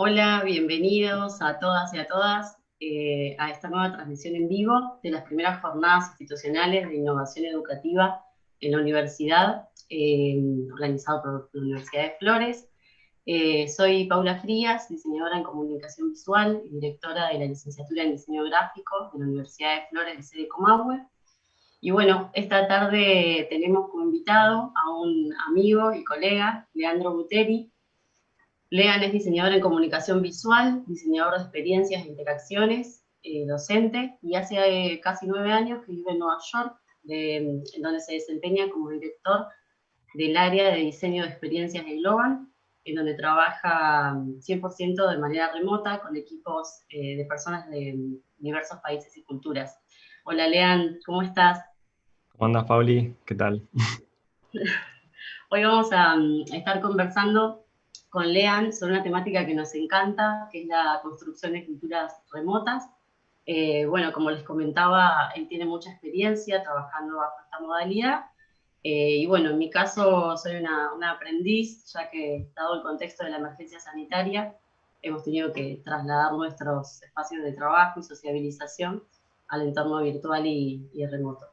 Hola, bienvenidos a todas y a todas a esta nueva transmisión en vivo de las primeras jornadas institucionales de innovación educativa en la universidad, organizado por la Universidad de Flores. Soy Paula Frías, diseñadora en comunicación visual y directora de la licenciatura en diseño gráfico de la Universidad de Flores de sede Comahue. Y bueno, esta tarde tenemos como invitado a un amigo y colega, Leandro Buteri. Lean es diseñador en comunicación visual, diseñador de experiencias e interacciones, docente, y hace casi 9 años que vive en Nueva York, en donde se desempeña como director del área de diseño de experiencias de Globant, en donde trabaja 100% de manera remota con equipos de personas de diversos países y culturas. Hola Lean, ¿cómo estás? ¿Cómo andas, Pauli? ¿Qué tal? Hoy vamos a estar conversando con Lean sobre una temática que nos encanta, que es la construcción de culturas remotas. Bueno, como les comentaba, él tiene mucha experiencia trabajando bajo esta modalidad. Y bueno, en mi caso soy una aprendiz, ya que dado el contexto de la emergencia sanitaria, hemos tenido que trasladar nuestros espacios de trabajo y sociabilización al entorno virtual y remoto.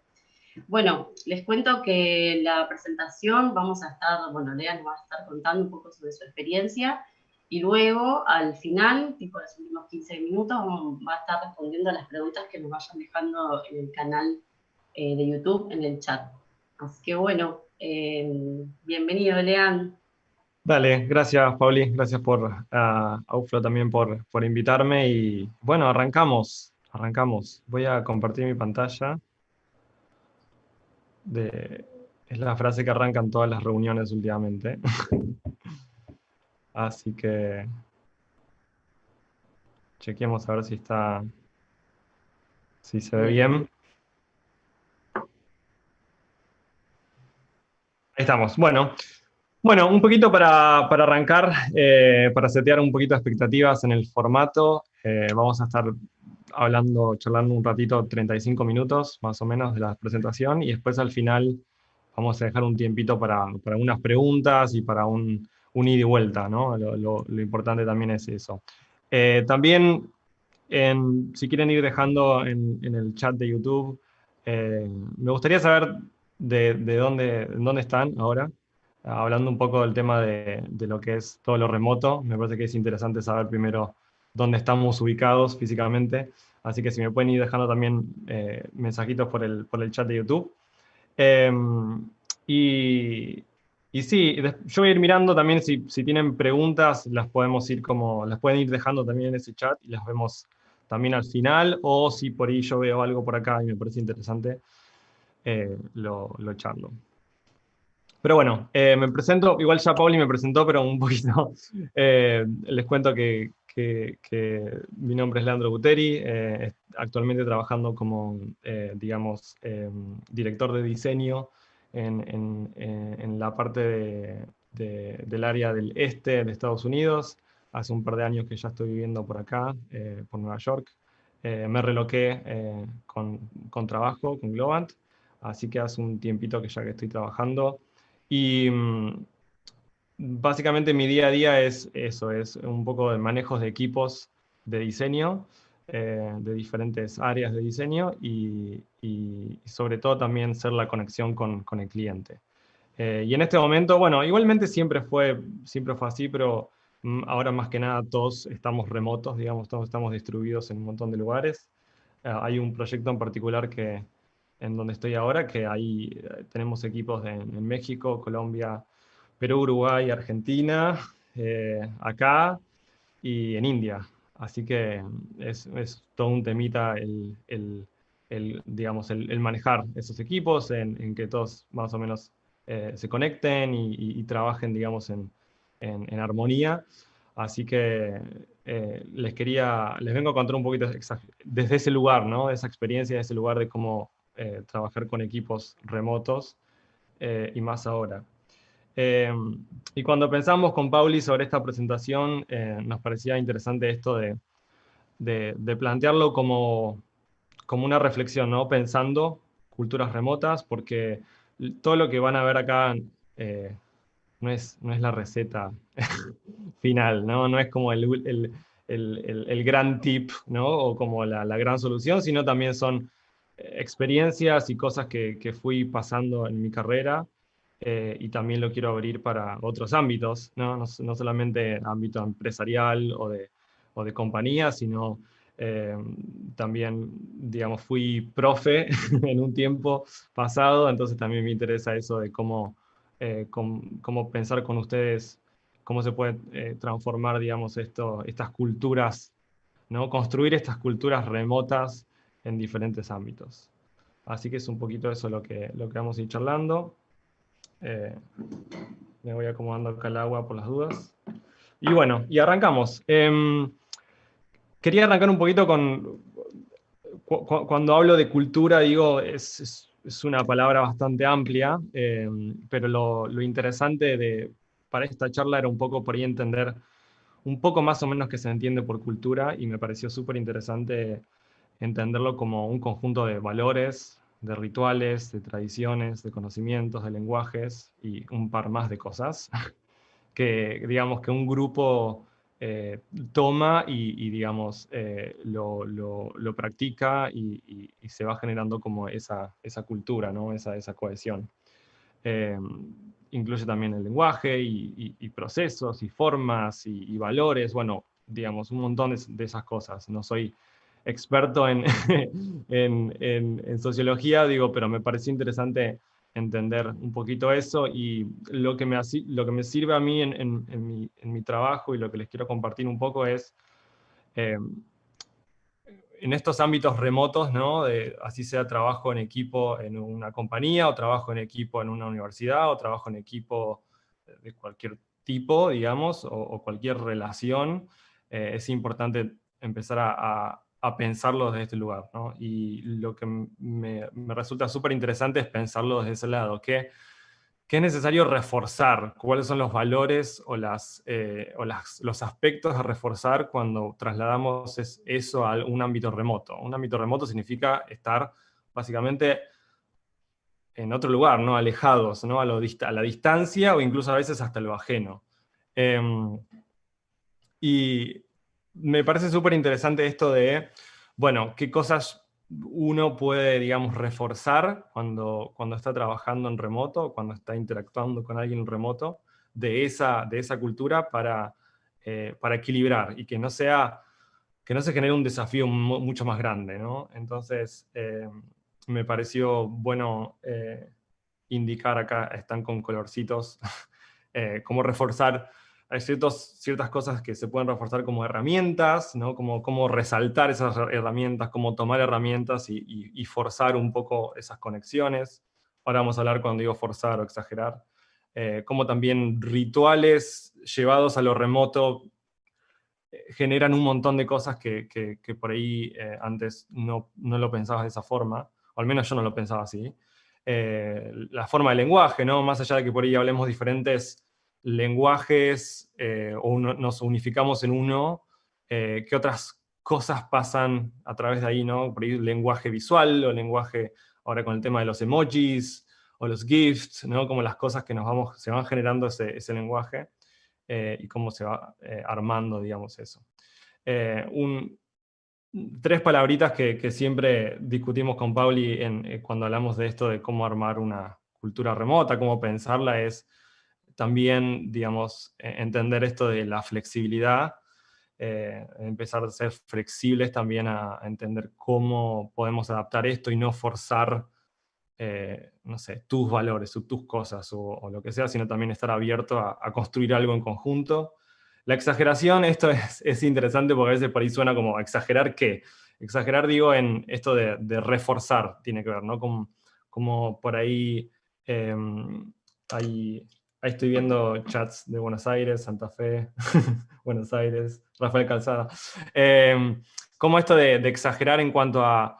Bueno, les cuento que la presentación vamos a estar, bueno, Lea nos va a estar contando un poco sobre su experiencia y luego al final, tipo los últimos 15 minutos, va a estar respondiendo a las preguntas que nos vayan dejando en el canal de YouTube, en el chat. Así que bueno, bienvenido, Lean. Dale, gracias, Pauli. Gracias a UFLO también por invitarme. Y bueno, arrancamos. Voy a compartir mi pantalla. De, es la frase que arrancan todas las reuniones últimamente. Así que chequeemos a ver si se ve Bien. bien. Ahí estamos. Bueno, un poquito para arrancar, para setear un poquito de expectativas en el formato. Vamos a estar charlando un ratito, 35 minutos más o menos de la presentación, y después al final vamos a dejar un tiempito para unas preguntas y para un ida y vuelta, ¿no? Lo importante también es eso. También, si quieren ir dejando en el chat de YouTube, me gustaría saber dónde están ahora, hablando un poco del tema de lo que es todo lo remoto. Me parece que es interesante saber primero dónde estamos ubicados físicamente. Así que si me pueden ir dejando también mensajitos por el chat de YouTube. Eh, y, y sí, yo voy a ir mirando también si tienen preguntas, las pueden ir dejando también en ese chat y las vemos también al final, o si por ahí yo veo algo por acá y me parece interesante, lo charlo. Pero bueno, me presento, igual ya Pauli me presentó, pero un poquito les cuento que mi nombre es Leandro Buteri, actualmente trabajando como, digamos, director de diseño en la parte del área del este de Estados Unidos. Hace un par de años que ya estoy viviendo por acá, por Nueva York. Me reloqué con trabajo, con Globant, así que hace un tiempito que ya que estoy trabajando. Y básicamente mi día a día es eso, es un poco de manejos de equipos de diseño, de diferentes áreas de diseño y sobre todo también ser la conexión con el cliente. Y en este momento, bueno, igualmente siempre fue así, pero ahora más que nada todos estamos remotos, digamos, todos estamos distribuidos en un montón de lugares. Hay un proyecto en particular en donde estoy ahora, que ahí tenemos equipos en México, Colombia, Perú, Uruguay, Argentina, acá y en India. Así que es todo un temita digamos, el manejar esos equipos, en que todos más o menos se conecten y trabajen, digamos, en armonía. Así que les vengo a contar un poquito desde ese lugar, ¿no? De esa experiencia, de ese lugar de cómo trabajar con equipos remotos y más ahora. Eh, y cuando pensamos con Pauli sobre esta presentación, nos parecía interesante esto de plantearlo como una reflexión, ¿no? Pensando culturas remotas, porque todo lo que van a ver acá, eh, no es la receta final, ¿no? No es como el gran tip, ¿no? O como la gran solución, sino también son experiencias y cosas que fui pasando en mi carrera, y también lo quiero abrir para otros ámbitos, ¿no? No solamente ámbito empresarial o de compañía, sino eh, también, digamos, fui profe en un tiempo pasado, entonces también me interesa eso de cómo pensar con ustedes, cómo se puede transformar, digamos, estas culturas, ¿no? Construir estas culturas remotas en diferentes ámbitos. Así que es un poquito eso lo que vamos a ir charlando. Eh, Me voy acomodando acá el agua por las dudas. Y bueno, y arrancamos. Quería arrancar un poquito con, cuando hablo de cultura, digo, es una palabra bastante amplia, pero lo interesante para esta charla era un poco por ahí entender un poco más o menos qué se entiende por cultura, y me pareció súper interesante entenderlo como un conjunto de valores, de rituales, de tradiciones, de conocimientos, de lenguajes y un par más de cosas que digamos que un grupo toma digamos, lo practica y se va generando como esa cultura, ¿no? Esa cohesión. Eh, Incluye también el lenguaje y procesos y formas y valores, bueno, digamos, un montón de esas cosas. No soy experto en, en sociología, digo, pero me pareció interesante entender un poquito eso, y lo que me sirve a mí en mi trabajo y lo que les quiero compartir un poco es eh, en estos ámbitos remotos, ¿no? Así sea trabajo en equipo en una compañía, o trabajo en equipo en una universidad, o trabajo en equipo de cualquier tipo, digamos, o cualquier relación, es importante empezar a pensarlo desde este lugar, ¿no? Y lo que me resulta súper interesante es pensarlo desde ese lado, ¿qué es necesario reforzar? ¿Cuáles son los valores los aspectos a reforzar cuando trasladamos eso a un ámbito remoto? Un ámbito remoto significa estar básicamente en otro lugar, ¿no? Alejados, ¿no? A la distancia, o incluso a veces hasta lo ajeno. Em, y me parece súper interesante esto de, bueno, qué cosas uno puede, digamos, reforzar cuando está trabajando en remoto, cuando está interactuando con alguien en remoto, de esa cultura para equilibrar y que no se genere un desafío mucho más grande, ¿no? Entonces, me pareció bueno indicar acá, están con colorcitos, cómo reforzar. Hay ciertas cosas que se pueden reforzar como herramientas, ¿no? Cómo resaltar esas herramientas, cómo tomar herramientas y forzar un poco esas conexiones. Ahora vamos a hablar cuando digo forzar o exagerar. Cómo también rituales llevados a lo remoto generan un montón de cosas que por ahí antes no lo pensabas de esa forma, o al menos yo no lo pensaba así. La forma de lenguaje, ¿no? Más allá de que por ahí hablemos diferentes lenguajes nos unificamos en uno, ¿qué otras cosas pasan a través de ahí, ¿no? Por ahí lenguaje visual o lenguaje, ahora con el tema de los emojis o los GIFs, ¿no? Como las cosas que se van generando ese lenguaje, y cómo se va armando, digamos, eso. Eh, un, Tres palabritas que siempre discutimos con Pauli cuando hablamos de esto, de cómo armar una cultura remota, cómo pensarla, es también, digamos, entender esto de la flexibilidad, empezar a ser flexibles también a entender cómo podemos adaptar esto y no forzar, no sé, tus valores o tus cosas o lo que sea, sino también estar abierto a construir algo en conjunto. La exageración, esto es interesante porque a veces por ahí suena como exagerar qué. Exagerar, digo, en esto de reforzar, tiene que ver, ¿no? Como por ahí eh, ahí estoy viendo chats de Buenos Aires, Santa Fe, Buenos Aires, Rafael Calzada. Como esto de exagerar en cuanto a,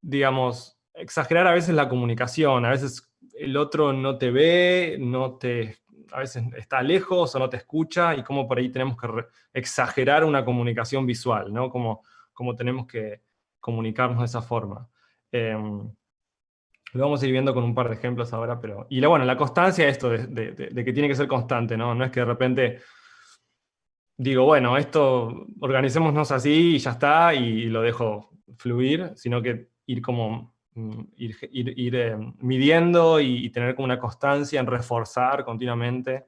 digamos, exagerar a veces la comunicación, a veces el otro no te ve, a veces está lejos o no te escucha, y cómo por ahí tenemos que exagerar una comunicación visual, ¿no? Como tenemos que comunicarnos de esa forma. Lo vamos a ir viendo con un par de ejemplos ahora, pero... Y bueno, la constancia, esto de que tiene que ser constante, ¿no? No es que de repente digo, bueno, esto organicémonos así y ya está, y lo dejo fluir, sino que ir como... midiendo y tener como una constancia en reforzar continuamente.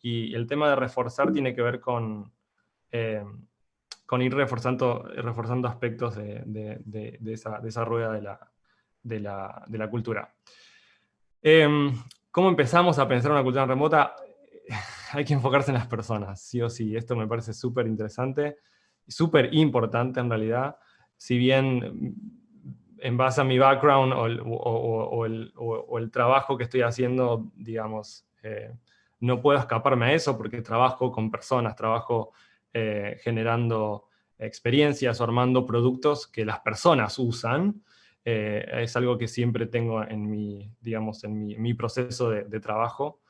Y el tema de reforzar tiene que ver eh, con ir reforzando aspectos de esa rueda de la cultura. ¿Cómo empezamos a pensar una cultura remota? Hay que enfocarse en las personas, sí o sí. Esto me parece súper interesante, súper importante en realidad. Si bien en base a mi background o el trabajo que estoy haciendo, digamos, no puedo escaparme a eso porque trabajo con personas, trabajo generando experiencias o armando productos que las personas usan. Es algo que siempre tengo en mi, digamos, en mi proceso de trabajo.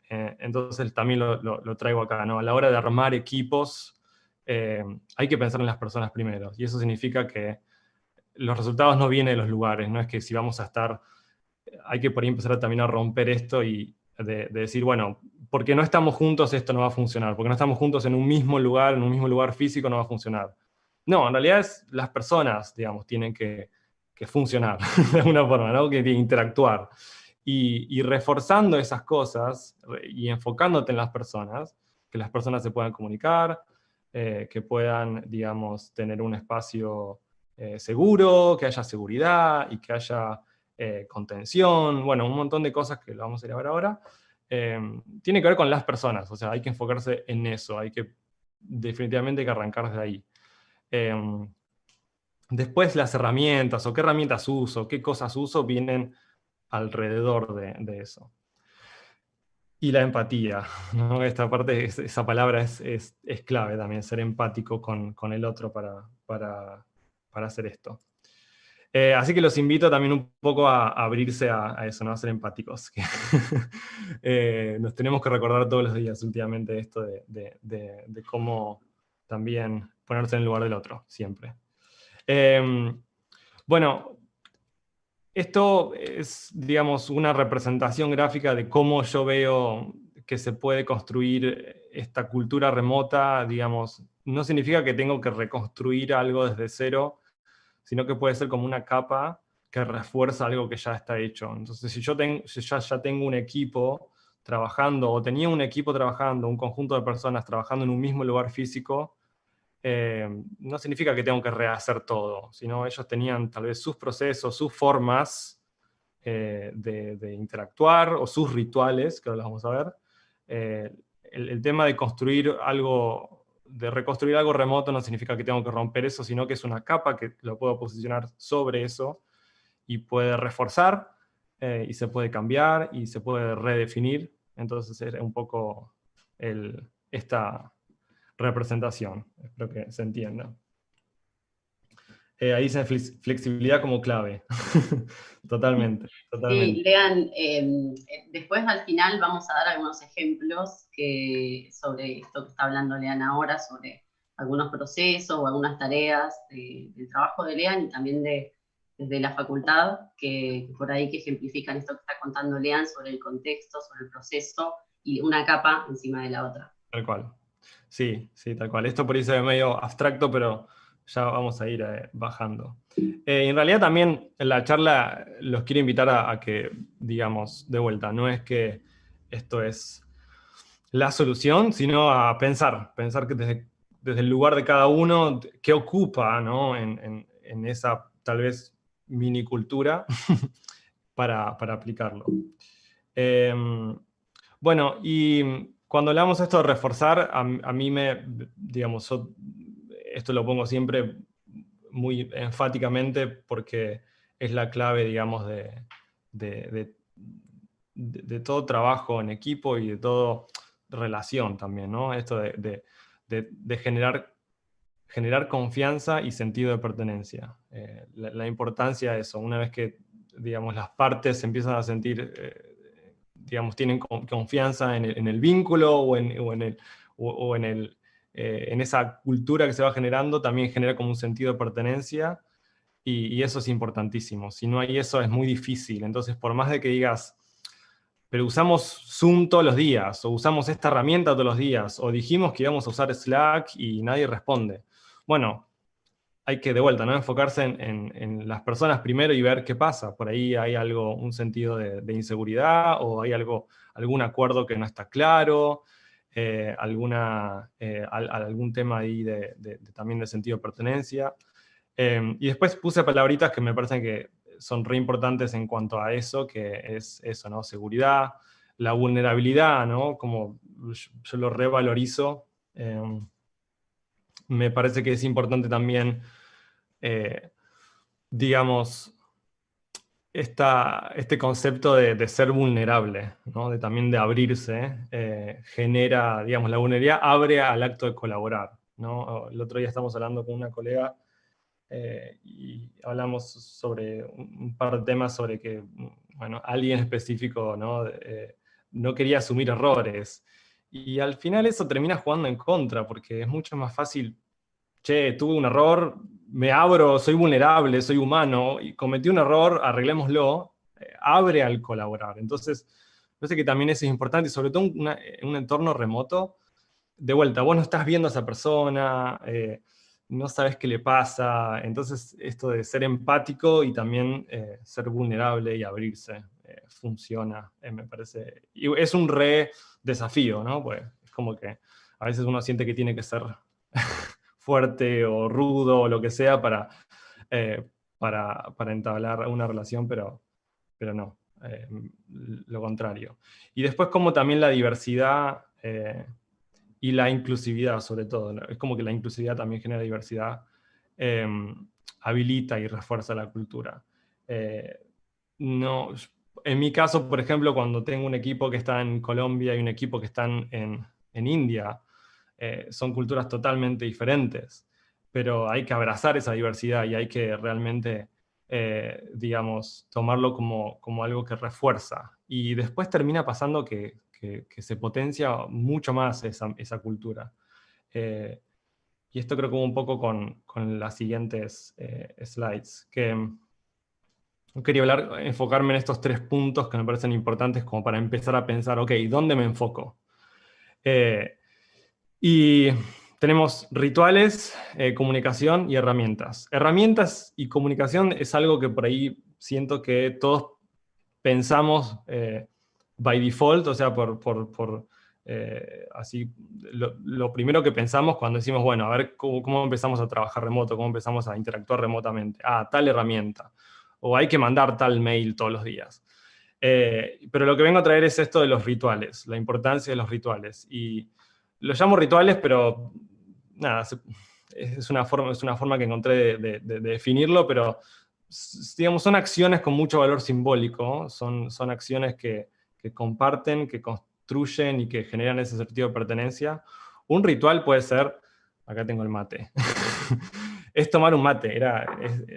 Entonces también lo traigo acá, ¿no? A la hora de armar equipos, hay que pensar en las personas primero. Y eso significa que los resultados no vienen de los lugares, no es que si vamos a estar, hay que por ahí empezar también a romper esto y de decir, bueno, porque no estamos juntos esto no va a funcionar, porque no estamos juntos en un mismo lugar físico no va a funcionar. No, en realidad es las personas, digamos, tienen que funcionar de alguna forma, ¿no? Que interactuar. Y reforzando esas cosas y enfocándote en las personas, que las personas se puedan comunicar, que puedan, digamos, tener un espacio seguro, que haya seguridad y que haya contención, bueno, un montón de cosas que lo vamos a ir a ver ahora. Tiene que ver con las personas, o sea, hay que enfocarse en eso, definitivamente hay que arrancar desde ahí. Después las herramientas, o qué herramientas uso, qué cosas uso, vienen alrededor de eso. Y la empatía, ¿no? Esta parte, esa palabra es clave también, ser empático con el otro para hacer esto. Así que los invito también un poco a abrirse a eso, ¿no? A ser empáticos. Nos tenemos que recordar todos los días últimamente esto de cómo también ponerse en el lugar del otro, siempre. Bueno, esto es, digamos, una representación gráfica de cómo yo veo que se puede construir esta cultura remota, digamos, no significa que tengo que reconstruir algo desde cero, sino que puede ser como una capa que refuerza algo que ya está hecho. Entonces, si ya tengo un equipo trabajando, o tenía un equipo trabajando, un conjunto de personas trabajando en un mismo lugar físico, no significa que tengo que rehacer todo, sino ellos tenían tal vez sus procesos, sus formas de interactuar, o sus rituales, que ahora los vamos a ver. El tema de construir algo, de reconstruir algo remoto no significa que tengo que romper eso, sino que es una capa que lo puedo posicionar sobre eso y puede reforzar, y se puede cambiar, y se puede redefinir. Entonces es un poco esta representación. Espero que se entienda. Ahí dice flexibilidad como clave. Totalmente, Sí, totalmente. Lean, después al final vamos a dar algunos ejemplos sobre esto que está hablando Lean ahora, sobre algunos procesos o algunas tareas del trabajo de Lean y también desde la facultad, que por ahí que ejemplifican esto que está contando Lean sobre el contexto, sobre el proceso y una capa encima de la otra. Tal cual. Sí, sí, tal cual. Esto por ahí se ve medio abstracto, pero ya vamos a ir bajando. En realidad también en la charla los quiero invitar a que, digamos, de vuelta, no es que esto es la solución, sino a pensar que desde el lugar de cada uno, qué ocupa, ¿no? en esa tal vez mini cultura para aplicarlo. Bueno, y cuando hablamos esto de reforzar, a mí digamos, esto lo pongo siempre muy enfáticamente porque es la clave, digamos, de, de- de todo trabajo en equipo y de todo relación también, ¿no? Esto de generar confianza y sentido de pertenencia. La importancia de eso, una vez que, digamos, las partes empiezan a sentir, digamos, tienen confianza en el vínculo o en esa cultura que se va generando, también genera como un sentido de pertenencia, y eso es importantísimo. Si no hay eso es muy difícil. Entonces, por más de que digas, pero usamos Zoom todos los días, o usamos esta herramienta todos los días, o dijimos que íbamos a usar Slack y nadie responde. Bueno, hay que de vuelta, ¿no? Enfocarse en las personas primero y ver qué pasa. Por ahí hay algo, un sentido de inseguridad, o hay algún acuerdo que no está claro, algún tema ahí también de sentido de pertenencia. Y después puse palabritas que me parecen que son re importantes en cuanto a eso, que es eso, ¿no? Seguridad, la vulnerabilidad, ¿no? Como yo lo revalorizo. Me parece que es importante también, digamos, este concepto de ser vulnerable, ¿no? También de abrirse, genera, digamos, la vulnerabilidad abre al acto de colaborar, ¿no? El otro día estamos hablando con una colega y hablamos sobre un par de temas sobre que, bueno, alguien específico, ¿no? No quería asumir errores. Y al final eso termina jugando en contra, porque es mucho más fácil, che, tuve un error, me abro, soy vulnerable, soy humano, y cometí un error, arreglémoslo, abre al colaborar. Entonces, parece que también eso es importante, y sobre todo en un entorno remoto, de vuelta, vos no estás viendo a esa persona, no sabes qué le pasa, entonces esto de ser empático y también ser vulnerable y abrirse funciona, me parece. Y es un re desafío, ¿no? Pues es como que a veces uno siente que tiene que ser fuerte o rudo o lo que sea eh, para entablar una relación, pero no, lo contrario. Y después como también la diversidad y la inclusividad sobre todo, ¿no? Es como que la inclusividad también genera diversidad, eh, habilita y refuerza la cultura. Eh, no, en mi caso, por ejemplo, cuando tengo un equipo que está en Colombia y un equipo que está en India, son culturas totalmente diferentes, pero hay que abrazar esa diversidad y hay que realmente, digamos, tomarlo como algo que refuerza. Y después termina pasando que se potencia mucho más esa cultura. Eh, y esto creo que un poco con las siguientes slides, que quería enfocarme en estos 3 puntos que me parecen importantes como para empezar a pensar, ok, ¿dónde me enfoco? Y tenemos rituales, comunicación y herramientas. Herramientas y comunicación es algo que por ahí siento que todos pensamos by default, o sea, así, lo primero que pensamos cuando decimos, bueno, a ver cómo empezamos a trabajar remoto, cómo empezamos a interactuar remotamente. Ah, tal herramienta. O hay que mandar tal mail todos los días. Pero lo que vengo a traer es esto de los rituales, la importancia de los rituales. Y lo llamo rituales, pero nada, es una forma que encontré de definirlo, pero digamos, son acciones con mucho valor simbólico, son acciones que comparten, que construyen y que generan ese sentido de pertenencia. Un ritual puede ser, acá tengo el mate, es tomar un mate,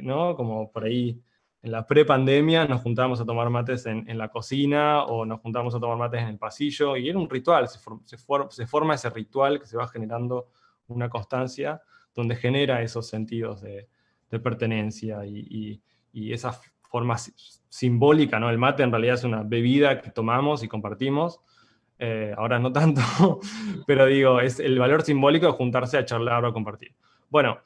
¿no? Como por ahí en la prepandemia nos juntábamos a tomar mates en la cocina o nos juntábamos a tomar mates en el pasillo y era un ritual, se forma ese ritual que se va generando una constancia donde genera esos sentidos de pertenencia y esa forma simbólica, ¿no? El mate en realidad es una bebida que tomamos y compartimos, ahora no tanto, pero digo, es el valor simbólico de juntarse a charlar o a compartir. Bueno,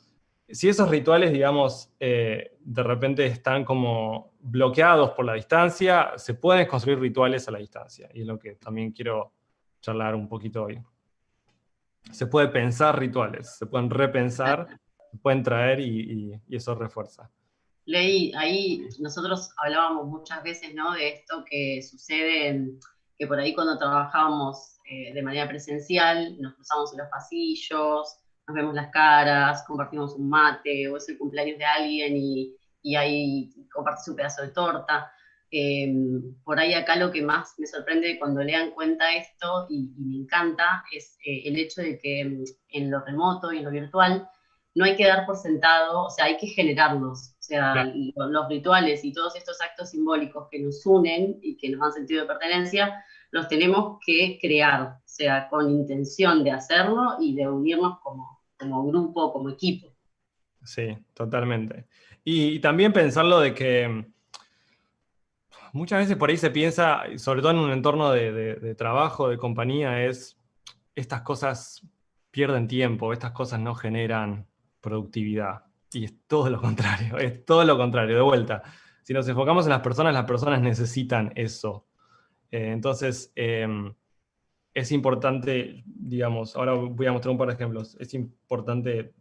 si esos rituales, digamos, de repente están como bloqueados por la distancia, se pueden construir rituales a la distancia, y es lo que también quiero charlar un poquito hoy. Se puede pensar rituales, se pueden repensar, se pueden traer y eso refuerza. Leí, ahí nosotros hablábamos muchas veces, ¿no? De esto que sucede, que por ahí cuando trabajábamos de manera presencial, nos cruzamos en los pasillos, nos vemos las caras, compartimos un mate, o es el cumpleaños de alguien y ahí compartes un pedazo de torta. Eh, por ahí acá lo que más me sorprende cuando lean cuenta esto, y me encanta, es el hecho de que en lo remoto y en lo virtual, no hay que dar por sentado, o sea, hay que generarlos. O sea, Claro. los rituales y todos estos actos simbólicos que nos unen y que nos dan sentido de pertenencia, los tenemos que crear, o sea, con intención de hacerlo y de unirnos como grupo, como equipo. Sí, totalmente. Y también pensarlo de que muchas veces por ahí se piensa, sobre todo en un entorno de trabajo, de compañía, es estas cosas pierden tiempo, estas cosas no generan productividad. Y es todo lo contrario, es todo lo contrario, de vuelta. Si nos enfocamos en las personas necesitan eso. Entonces, es importante, digamos, ahora voy a mostrar un par de ejemplos, es importante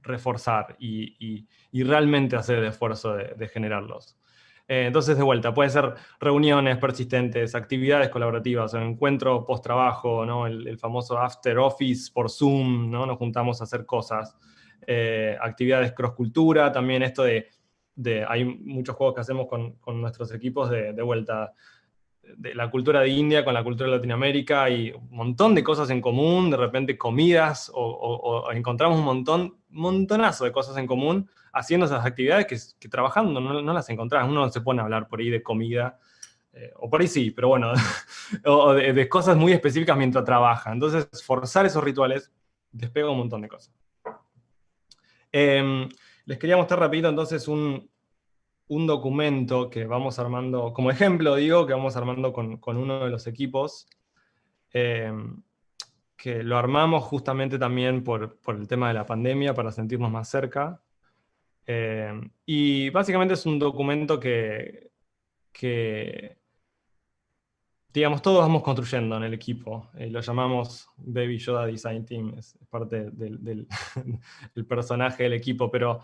reforzar y realmente hacer el esfuerzo de generarlos. Entonces, de vuelta, puede ser reuniones persistentes, actividades colaborativas, encuentros post-trabajo, ¿no? El famoso after office por Zoom, ¿no? Nos juntamos a hacer cosas. Actividades cross-cultura, también esto hay muchos juegos que hacemos con nuestros equipos de vuelta de la cultura de India con la cultura de Latinoamérica y un montón de cosas en común, de repente comidas o encontramos montonazo de cosas en común haciendo esas actividades que trabajando no las encontrás. Uno no se pone a hablar por ahí de comida, o por ahí sí, pero bueno, o de cosas muy específicas mientras trabaja. Entonces, forzar esos rituales despega un montón de cosas. Les quería mostrar rapidito entonces un documento que vamos armando, como ejemplo digo, que vamos armando con uno de los equipos, eh, que lo armamos justamente también por el tema de la pandemia, para sentirnos más cerca. Y básicamente es un documento que, digamos, todos vamos construyendo en el equipo. Lo llamamos Baby Yoda Design Team, es parte del el personaje del equipo, pero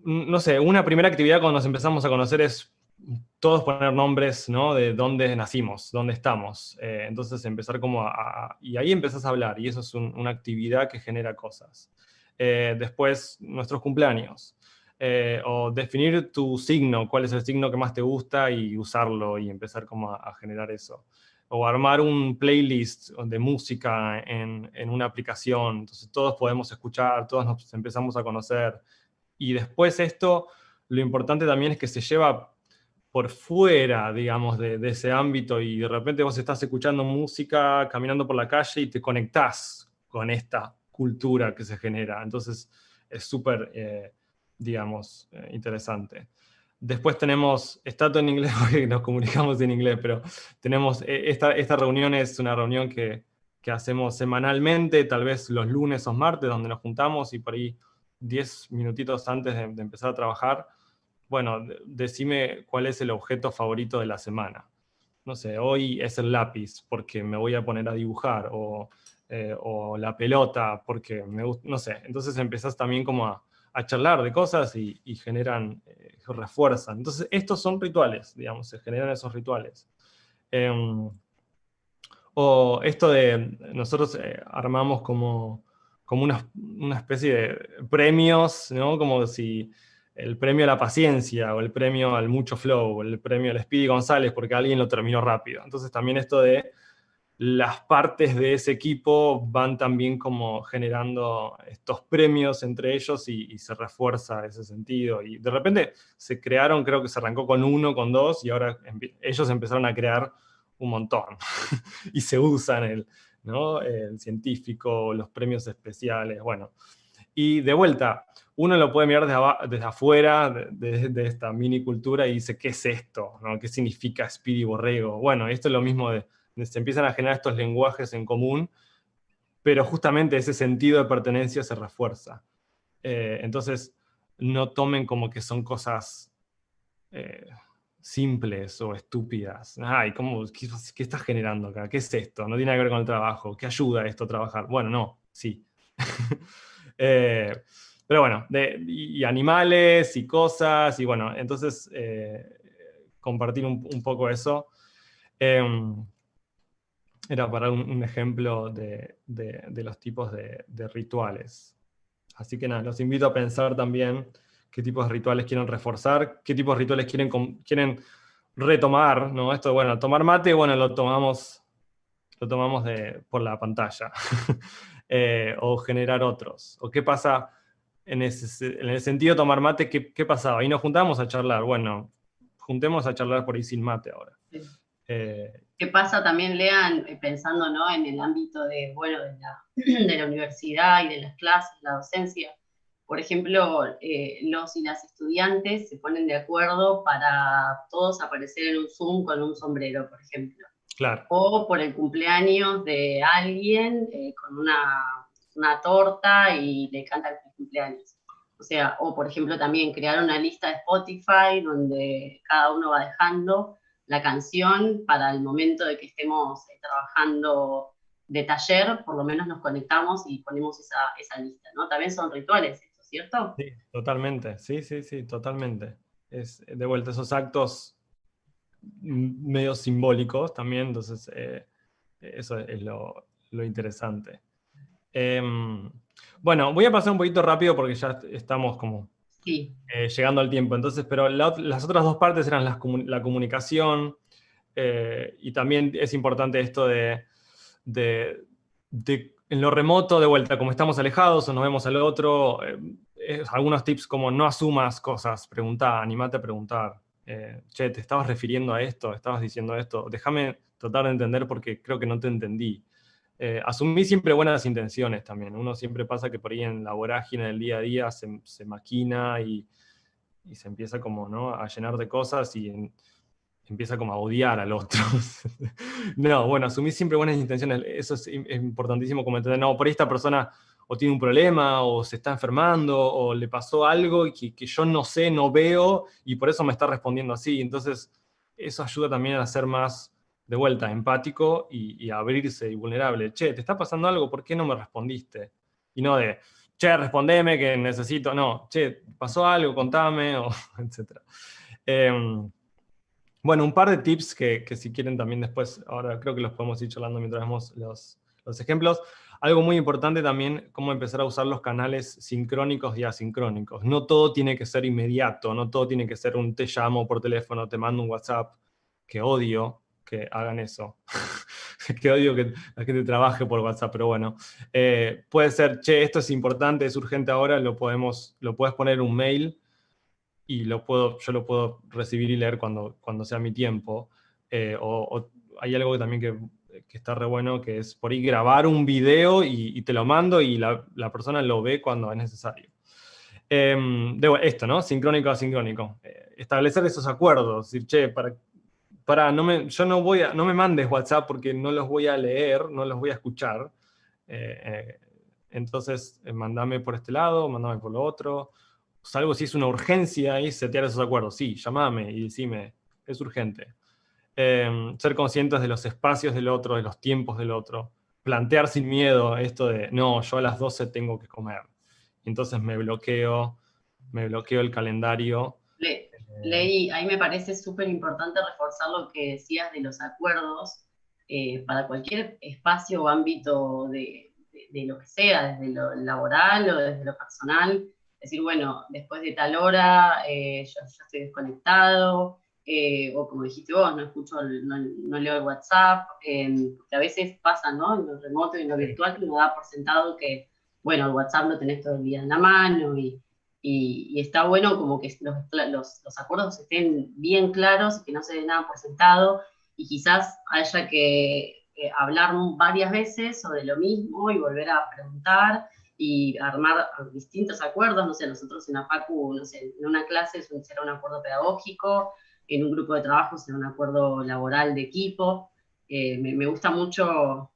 no sé, una primera actividad cuando nos empezamos a conocer es todos poner nombres, ¿no? De dónde nacimos, dónde estamos. Entonces empezar como y ahí empezás a hablar, y eso es una actividad que genera cosas. Después, nuestros cumpleaños. O definir tu signo, cuál es el signo que más te gusta y usarlo y empezar como a generar eso. O armar un playlist de música en una aplicación. Entonces todos podemos escuchar, todos nos empezamos a conocer. Y después esto, lo importante también es que se lleva por fuera, digamos, de ese ámbito y de repente vos estás escuchando música, caminando por la calle y te conectás con esta cultura que se genera. Entonces es súper, digamos, interesante. Después tenemos, está todo en inglés porque nos comunicamos en inglés, pero tenemos, esta reunión es una reunión que hacemos semanalmente, tal vez los lunes o martes, donde nos juntamos y por ahí 10 minutitos antes de empezar a trabajar, bueno, decime cuál es el objeto favorito de la semana. No sé, hoy es el lápiz porque me voy a poner a dibujar, o la pelota porque me gusta, no sé. Entonces empezás también como a charlar de cosas y generan, refuerzan. Entonces estos son rituales, digamos, se generan esos rituales. O esto de, nosotros armamos como una especie de premios, ¿no? Como si el premio a la paciencia, o el premio al mucho flow, o el premio al Speedy González, porque alguien lo terminó rápido. Entonces también esto de las partes de ese equipo van también como generando estos premios entre ellos y se refuerza ese sentido. Y de repente se crearon, creo que se arrancó con uno, con dos, y ahora ellos empezaron a crear un montón. Y se usan ¿no? El científico, los premios especiales, bueno. Y de vuelta, uno lo puede mirar desde afuera de esta mini cultura y dice, ¿qué es esto? ¿No? ¿Qué significa Speedy Borrego? Bueno, esto es lo mismo se empiezan a generar estos lenguajes en común, pero justamente ese sentido de pertenencia se refuerza. Entonces, no tomen como que son cosas simples o estúpidas. Ay, ¿qué estás generando acá? ¿Qué es esto? No tiene nada que ver con el trabajo. ¿Qué ayuda esto a trabajar? Bueno, no, sí. Eh, pero bueno, y animales y cosas, y bueno, entonces compartir un poco eso. Era para un ejemplo de los tipos de rituales. Así que nada, los invito a pensar también qué tipos de rituales quieren reforzar, qué tipos de rituales quieren retomar, ¿no? Esto, bueno, tomar mate, bueno, lo tomamos por la pantalla. O generar otros. O qué pasa en el sentido de tomar mate, ¿qué pasaba? Y nos juntamos a charlar. Bueno, juntemos a charlar por ahí sin mate ahora. Sí. Eh, ¿Qué pasa también, Lean, pensando, ¿no? En el ámbito de, bueno, de la universidad y de las clases, la docencia? por ejemplo, los y las estudiantes se ponen de acuerdo para todos aparecer en un Zoom con un sombrero, por ejemplo. Claro. O por el cumpleaños de alguien con una torta y le canta el cumpleaños. O sea, o por ejemplo también crear una lista de Spotify donde cada uno va dejando la canción para el momento de que estemos trabajando de taller, por lo menos nos conectamos y ponemos esa lista, ¿no? También son rituales, ¿esto, cierto? Sí, totalmente. Sí, sí, sí, totalmente. Es de vuelta esos actos medio simbólicos también, entonces eso es lo interesante. Bueno, voy a pasar un poquito rápido porque ya estamos como Sí, llegando al tiempo, entonces, pero las otras dos partes eran la comunicación y también es importante esto de en lo remoto, de vuelta, como estamos alejados o nos vemos al otro, algunos tips como no asumas cosas, pregunta, animate a preguntar. Che, ¿te estabas refiriendo a esto? ¿Estabas diciendo esto? Déjame tratar de entender porque creo que no te entendí. Asumí siempre buenas intenciones también. Uno siempre pasa que por ahí en la vorágine del día a día se maquina y se empieza como, ¿no?, a llenar de cosas y empieza como a odiar al otro. No, bueno, asumir siempre buenas intenciones, eso es importantísimo como entender, no, por ahí esta persona o tiene un problema, o se está enfermando, o le pasó algo que yo no sé, no veo, y por eso me está respondiendo así. Entonces, eso ayuda también a ser más, de vuelta, empático y a abrirse y vulnerable. Che, ¿te está pasando algo? ¿Por qué no me respondiste? Y no de, che, respondeme que necesito, no, che, ¿pasó algo? Contame, o etc. Bueno, un par de tips que si quieren también después, ahora creo que los podemos ir charlando mientras vemos los ejemplos. Algo muy importante también, cómo empezar a usar los canales sincrónicos y asincrónicos. No todo tiene que ser inmediato, no todo tiene que ser un te llamo por teléfono, te mando un WhatsApp, que odio que hagan eso. Que odio que la gente trabaje por WhatsApp, pero bueno. Puede ser, che, esto es importante, es urgente ahora, lo puedes poner en un mail y yo lo puedo recibir y leer cuando sea mi tiempo. O hay algo que también que está re bueno, que es por ahí grabar un video y te lo mando y la persona lo ve cuando es necesario. Esto, ¿no? Sincrónico, asincrónico. Establecer esos acuerdos. Decir, che, no me mandes WhatsApp porque no los voy a leer, no los voy a escuchar. Entonces, mandame por este lado, mandame por lo otro. Salvo si es una urgencia y setear esos acuerdos. Sí, llamame y decime, es urgente. Ser conscientes de los espacios del otro, de los tiempos del otro. Plantear sin miedo esto de, no, yo a las 12 tengo que comer. Entonces me bloqueo el calendario. Leí, ahí me parece súper importante reforzar lo que decías de los acuerdos para cualquier espacio o ámbito de lo que sea, desde lo laboral o desde lo personal. Decir, bueno, después de tal hora yo estoy desconectado, o como dijiste vos, no escucho, no leo el WhatsApp, que a veces pasa, ¿no? En lo remoto y en lo virtual, que uno da por sentado que, bueno, el WhatsApp lo tenés todo el día en la mano y está bueno como que los acuerdos estén bien claros y que no se den nada por sentado y quizás haya que hablar varias veces sobre lo mismo y volver a preguntar y armar distintos acuerdos, no sé, nosotros en la Facu, no sé, en una clase será un acuerdo pedagógico, en un grupo de trabajo será un acuerdo laboral de equipo, me gusta mucho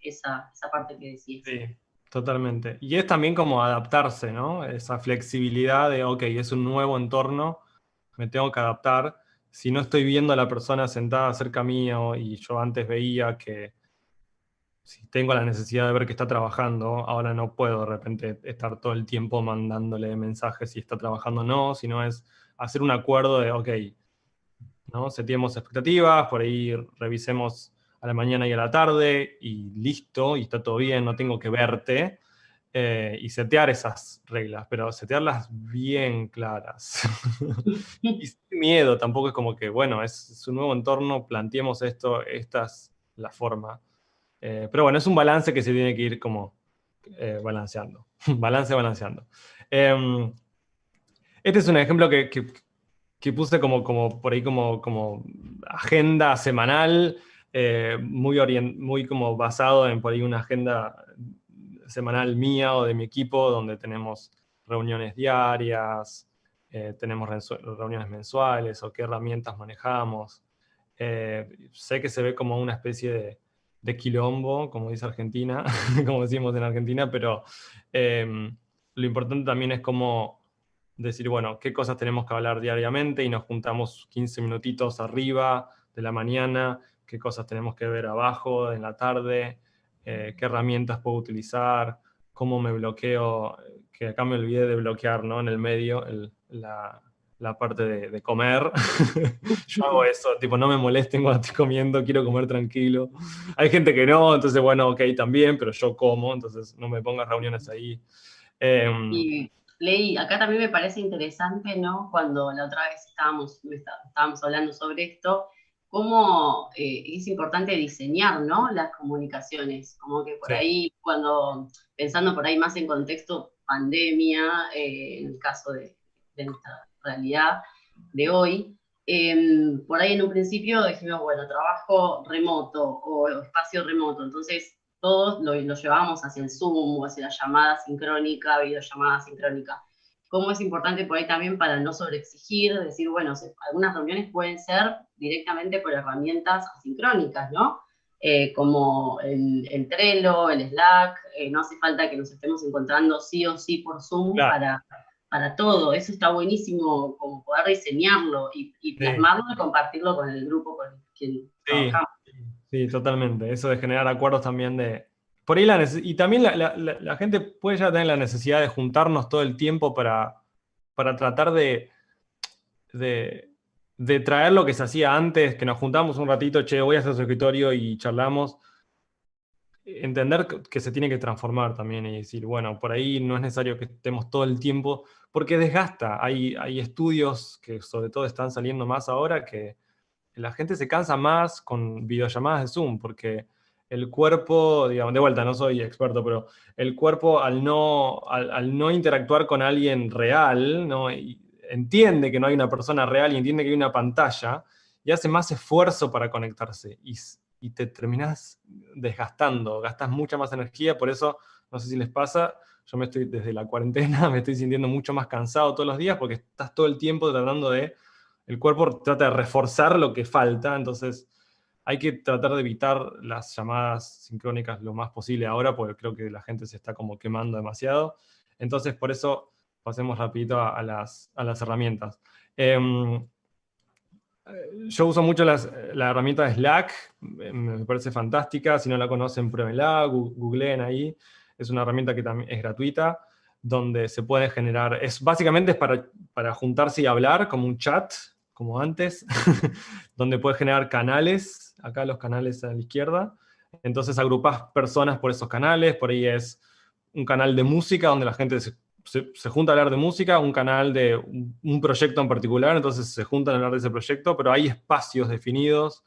esa parte que decías. Sí, totalmente. Y es también como adaptarse, ¿no? Esa flexibilidad de, ok, es un nuevo entorno, me tengo que adaptar. Si no estoy viendo a la persona sentada cerca mío y yo antes veía que si tengo la necesidad de ver que está trabajando, ahora no puedo de repente estar todo el tiempo mandándole mensajes si está trabajando o no, sino es hacer un acuerdo de, ok, ¿no? Seteemos expectativas, por ahí revisemos a la mañana y a la tarde y listo, y está todo bien, no tengo que verte. Y setear esas reglas, pero setearlas bien claras. Y sin miedo, tampoco es como que, bueno, es un nuevo entorno, planteemos esto, esta es la forma. Pero bueno, es un balance que se tiene que ir como balanceando. Balanceando. Eh, este es un ejemplo que puse como por ahí como agenda semanal, muy como basado en por ahí una agenda semanal mía o de mi equipo, donde tenemos reuniones diarias, tenemos reuniones mensuales, o qué herramientas manejamos. Sé que se ve como una especie de quilombo, como dice Argentina, como decimos en Argentina, pero lo importante también es como decir, bueno, qué cosas tenemos que hablar diariamente y nos juntamos 15 minutitos arriba de la mañana, qué cosas tenemos que ver abajo en la tarde, qué herramientas puedo utilizar, cómo me bloqueo, que acá me olvidé de bloquear, ¿no? En el medio, la parte de comer. Yo hago eso, tipo, no me molesten cuando estoy comiendo, quiero comer tranquilo. Hay gente que no, entonces, bueno, ok, también, pero yo como, entonces no me pongas reuniones ahí. Y Ley, acá también me parece interesante, ¿no? Cuando la otra vez estábamos hablando sobre esto, cómo es importante diseñar, ¿no? Las comunicaciones, como que por Sí, ahí, pensando por ahí más en contexto pandemia, en el caso de nuestra realidad de hoy, por ahí en un principio dijimos, bueno, trabajo remoto o espacio remoto, entonces todos lo llevamos hacia el Zoom o hacia la llamada sincrónica, videollamada sincrónica. Cómo es importante por ahí también para no sobreexigir, decir, bueno, algunas reuniones pueden ser directamente por herramientas asincrónicas, ¿no? Como el Trello, el Slack, no hace falta que nos estemos encontrando sí o sí por Zoom claro. para todo. Eso está buenísimo, como poder diseñarlo y Sí, plasmarlo y compartirlo con el grupo con quien sí, trabajamos. sí, totalmente. Eso de generar acuerdos también de... Por ahí y también la gente puede ya tener la necesidad de juntarnos todo el tiempo para tratar de, de traer lo que se hacía antes, que nos juntamos un ratito, che, voy a hacer su escritorio y charlamos. Entender que se tiene que transformar también y decir, bueno, por ahí no es necesario que estemos todo el tiempo, porque desgasta. Hay estudios que sobre todo están saliendo más ahora que la gente se cansa más con videollamadas de Zoom, porque el cuerpo, digamos, de vuelta, no soy experto, pero el cuerpo al no interactuar con alguien real, ¿no? Y entiende que no hay una persona real y entiende que hay una pantalla, y hace más esfuerzo para conectarse. Y te terminás desgastando, gastas mucha más energía, por eso, no sé si les pasa, yo desde la cuarentena, me estoy sintiendo mucho más cansado todos los días, porque estás todo el tiempo tratando de el cuerpo trata de reforzar lo que falta, entonces hay que tratar de evitar las llamadas sincrónicas lo más posible ahora, porque creo que la gente se está como quemando demasiado. Entonces, por eso pasemos rapidito a las herramientas. Em, yo uso mucho la herramienta de Slack, me parece fantástica. Si no la conocen, pruébenla, googleen ahí. Es una herramienta que también es gratuita, donde se puede generar, básicamente es para juntarse y hablar, como un chat, como antes, donde puedes generar canales, acá los canales a la izquierda. Entonces agrupás personas por esos canales, por ahí es un canal de música donde la gente se junta a hablar de música, un canal de un proyecto en particular, entonces se juntan a hablar de ese proyecto, pero hay espacios definidos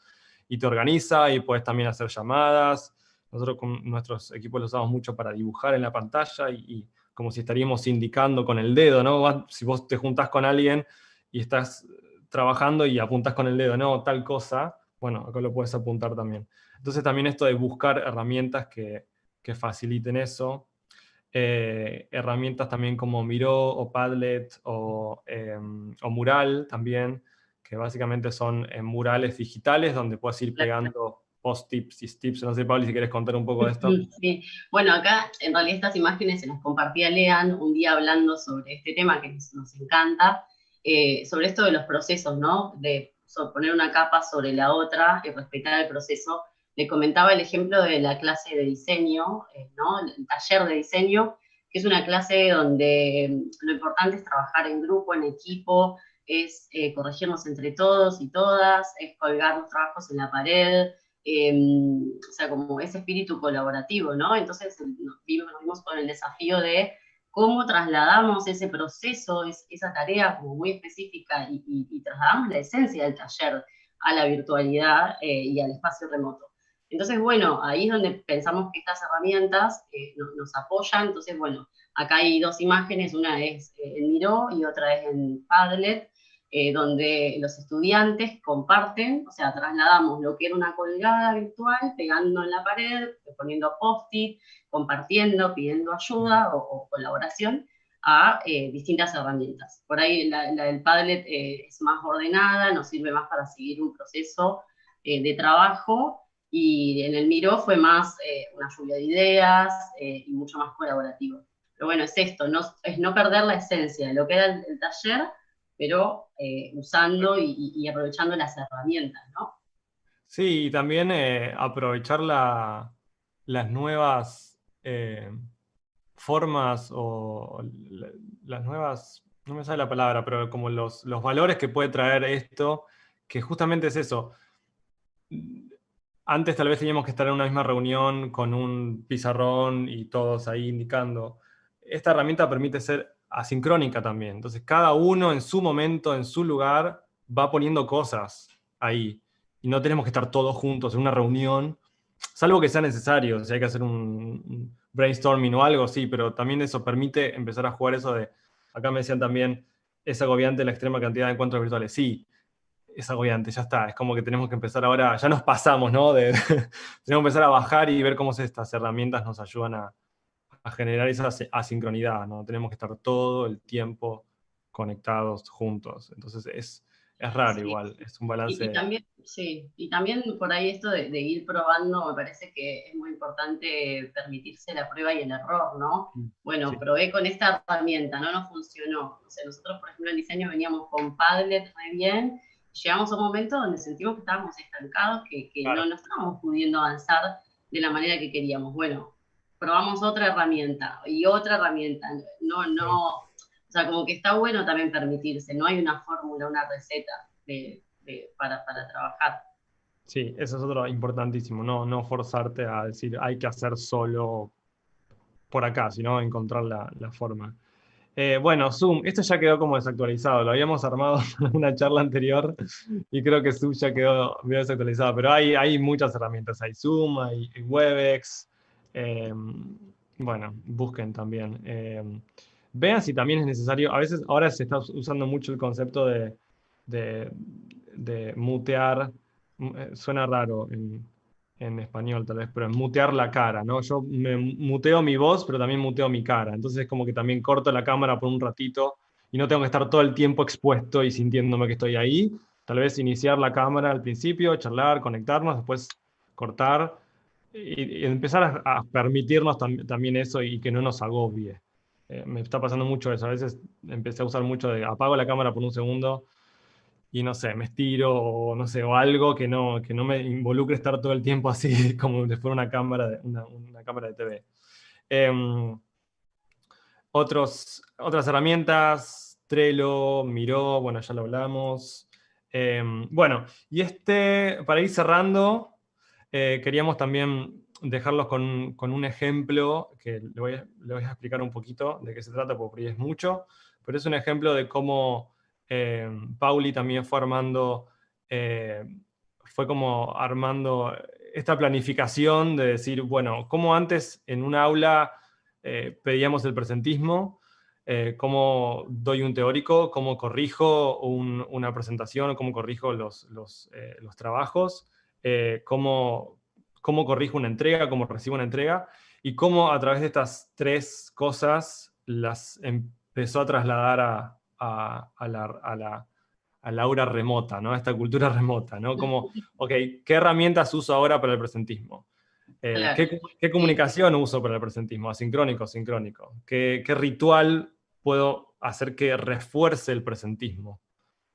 y te organiza y puedes también hacer llamadas. Nosotros con nuestros equipos los usamos mucho para dibujar en la pantalla y como si estaríamos indicando con el dedo, ¿no? Si vos te juntás con alguien y estás trabajando y apuntás con el dedo, no, tal cosa, bueno, acá lo puedes apuntar también. Entonces también esto de buscar herramientas que faciliten eso. Herramientas también como Miro o Padlet o Mural también, que básicamente son murales digitales donde puedes ir pegando post-tips y tips. No sé, Pablo, si quieres contar un poco de esto. Sí, bueno, acá en realidad estas imágenes se las compartía Lean un día hablando sobre este tema que nos encanta, sobre esto de los procesos, ¿no? De poner una capa sobre la otra y respetar el proceso. Le comentaba el ejemplo de la clase de diseño, ¿no? El taller de diseño, que es una clase donde lo importante es trabajar en grupo, en equipo, es corregirnos entre todos y todas, es colgar los trabajos en la pared, o sea, como ese espíritu colaborativo, ¿no? Entonces nos vimos con el desafío de cómo trasladamos ese proceso, esa tarea como muy específica y trasladamos la esencia del taller a la virtualidad y al espacio remoto. Entonces, bueno, ahí es donde pensamos que estas herramientas nos apoyan. Entonces, bueno, acá hay dos imágenes, una es en Miro y otra es en Padlet, donde los estudiantes comparten, o sea, trasladamos lo que era una colgada virtual, pegando en la pared, poniendo post-it, compartiendo, pidiendo ayuda o colaboración, a distintas herramientas. Por ahí la del Padlet es más ordenada, nos sirve más para seguir un proceso de trabajo, y en el Miro fue más una lluvia de ideas y mucho más colaborativo. Pero bueno, es esto, es no perder la esencia de lo que era el taller, pero usando y aprovechando las herramientas, ¿no? Sí, y también aprovechar las nuevas formas o las nuevas, no me sale la palabra, pero como los valores que puede traer esto, que justamente es eso. Antes tal vez teníamos que estar en una misma reunión con un pizarrón y todos ahí indicando. Esta herramienta permite ser asincrónica también. Entonces cada uno en su momento, en su lugar, va poniendo cosas ahí. Y no tenemos que estar todos juntos en una reunión, salvo que sea necesario. Si hay que hacer un brainstorming o algo, sí, pero también eso permite empezar a jugar eso de, acá me decían también, es agobiante la extrema cantidad de encuentros virtuales. Sí, es agobiante, ya está. Es como que tenemos que empezar ahora, ya nos pasamos, ¿no? Tenemos que empezar a bajar y ver cómo estas herramientas nos ayudan a generar esa asincronidad, ¿no? Tenemos que estar todo el tiempo conectados juntos. Entonces es raro Sí. igual, es un Y balance. también, sí, y también por ahí esto de ir probando, me parece que es muy importante permitirse la prueba y el error, ¿no? Bueno, Sí, probé con esta herramienta, no funcionó. O sea, nosotros, por ejemplo, en diseño veníamos con Padlet re bien, y llegamos a un momento donde sentimos que estábamos estancados, que claro. no estábamos pudiendo avanzar de la manera que queríamos. Bueno, probamos otra herramienta y otra herramienta. Sí. O sea, como que está bueno también permitirse, no hay una fórmula, una receta para trabajar. Sí, eso es otro importantísimo, no forzarte a decir hay que hacer solo por acá, sino encontrar la forma. Bueno, Zoom, esto ya quedó como desactualizado, lo habíamos armado en una charla anterior y creo que Zoom ya quedó medio desactualizado, pero hay muchas herramientas, hay Zoom, hay Webex, bueno, busquen también. Vean si también es necesario, a veces ahora se está usando mucho el concepto de, de mutear, suena raro en español tal vez, pero es mutear la cara, ¿no? Yo me muteo mi voz, pero también muteo mi cara. Entonces es como que también corto la cámara por un ratito y no tengo que estar todo el tiempo expuesto y sintiéndome que estoy ahí. Tal vez iniciar la cámara al principio, charlar, conectarnos, después cortar y empezar a permitirnos también eso y que no nos agobie. Me está pasando mucho eso. A veces empecé a usar mucho de apago la cámara por un segundo y no sé, me estiro o no sé, o algo que no me involucre estar todo el tiempo así como si fuera una cámara una cámara de TV. Em, otras herramientas, Trello, Miro, bueno, ya lo hablamos. Bueno, y para ir cerrando, queríamos también dejarlos con un ejemplo que le voy a explicar un poquito de qué se trata, porque por ahí es mucho, pero es un ejemplo de cómo Pauli también eh, fue como armando esta planificación de decir, bueno, cómo antes en un aula pedíamos el presentismo, cómo doy un teórico, cómo corrijo una presentación, cómo corrijo los trabajos, cómo corrijo una entrega, cómo recibo una entrega, y cómo a través de estas tres cosas las empezó a trasladar a la aura remota, ¿no? A esta cultura remota, ¿no? Como, ok, ¿qué herramientas uso ahora para el presentismo? Claro. ¿Qué Sí. comunicación uso para el presentismo? ¿Asincrónico, sincrónico? ¿Qué ritual puedo hacer que refuerce el presentismo?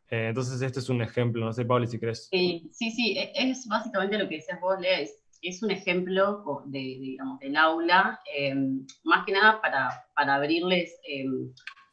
Entonces, este es un ejemplo. No sé, Pablo, si querés. Sí, es básicamente lo que decías vos, Lea, es un ejemplo digamos, del aula, más que nada para abrirles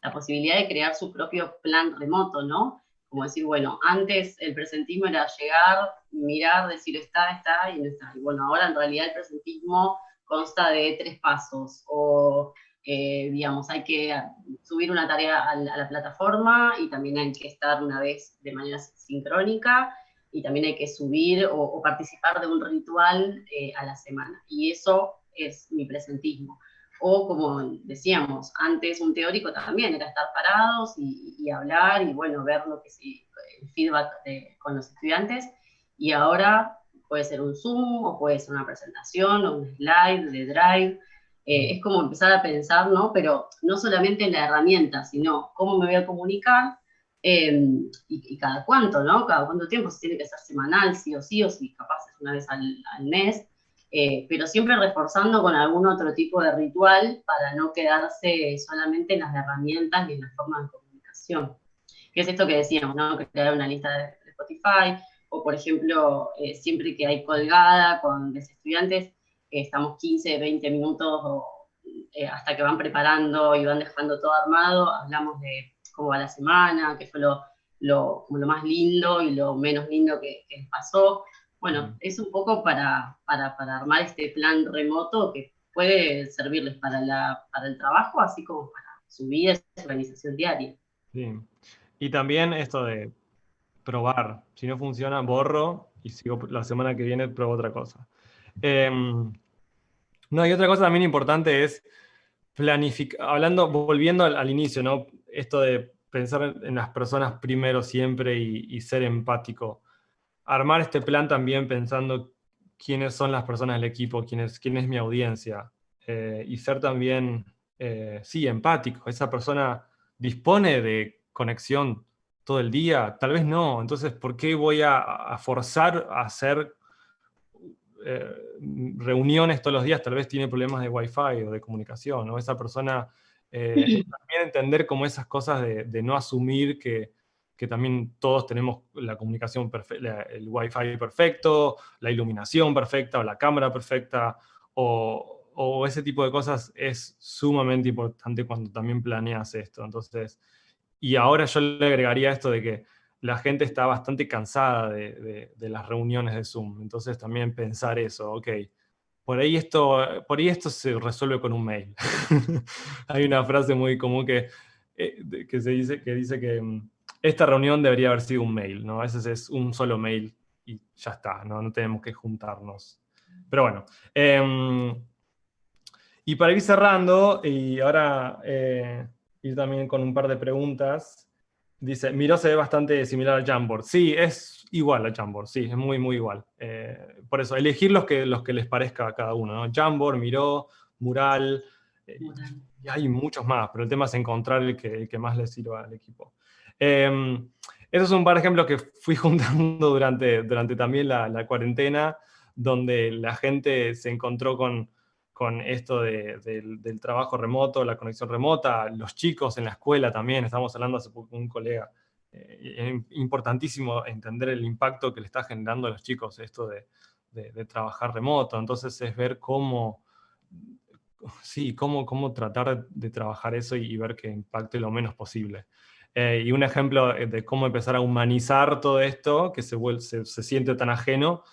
la posibilidad de crear su propio plan remoto, ¿no? Como decir, bueno, antes el presentismo era llegar, mirar, decir está y no está. Y bueno, ahora en realidad el presentismo consta de 3 pasos, o digamos, hay que subir una tarea a la plataforma, y también hay que estar una vez de manera sincrónica, y también hay que subir o participar de un ritual a la semana. Y eso es mi presentismo. O como decíamos, antes un teórico también era estar parados y hablar y bueno, ver lo que sí, el feedback con los estudiantes. Y ahora puede ser un Zoom, o puede ser una presentación, o un slide de Drive. Es como empezar a pensar, ¿no? Pero no solamente en la herramienta, sino cómo me voy a comunicar y cada cuánto, ¿no? Cada cuánto tiempo, si tiene que ser semanal, sí, o si capaz es una vez al mes, pero siempre reforzando con algún otro tipo de ritual para no quedarse solamente en las herramientas y en la forma de comunicación. Que es esto que decíamos, ¿no? Crear una lista de Spotify, o por ejemplo, siempre que hay colgada con los estudiantes, estamos 15, 20 minutos hasta que van preparando y van dejando todo armado, hablamos de cómo va la semana, qué fue como lo más lindo y lo menos lindo que les pasó. Bueno, es un poco para armar este plan remoto que puede servirles para el trabajo, así como para su vida y su organización diaria. Sí. Y también esto de probar. Si no funciona, borro y sigo la semana que viene, pruebo otra cosa. No, y otra cosa también importante es planificar, hablando, volviendo al inicio, ¿no? Esto de pensar en las personas primero siempre y ser empático. Armar este plan también pensando quiénes son las personas del equipo, quién es mi audiencia. Y ser también, sí, empático. Esa persona dispone de conexión todo el día, tal vez no. Entonces, ¿por qué voy a forzar a hacer eh, reuniones todos los días? Tal vez tiene problemas de wifi o de comunicación, ¿no? Esa persona, también entender como esas cosas de no asumir que también todos tenemos la comunicación perfecta, el wifi perfecto, la iluminación perfecta o la cámara perfecta, o ese tipo de cosas es sumamente importante cuando también planeas esto. Entonces, y ahora yo le agregaría esto de que la gente está bastante cansada de las reuniones de Zoom. Entonces también pensar eso, ok, por ahí esto se resuelve con un mail. Hay una frase muy común que que dice que esta reunión debería haber sido un mail, ¿no? A veces es un solo mail y ya está, ¿no? No tenemos que juntarnos. Pero bueno. Y para ir cerrando, y ahora ir también con un par de preguntas, dice, Miro se ve bastante similar al Jamboard. Sí, es igual al Jamboard, sí, es muy, muy igual. Por eso, elegir los que les parezca a cada uno, ¿no? Jamboard, Miro, Mural, y hay muchos más, pero el tema es encontrar el que más les sirva al equipo. Esos son un par de ejemplos que fui juntando durante también la cuarentena, donde la gente se encontró con esto del trabajo remoto, la conexión remota, los chicos en la escuela también, estamos hablando hace poco con un colega, es importantísimo entender el impacto que le está generando a los chicos esto de trabajar remoto, entonces es ver cómo, sí, cómo tratar de trabajar eso y ver que impacte lo menos posible. Y un ejemplo de cómo empezar a humanizar todo esto, que se siente tan ajeno,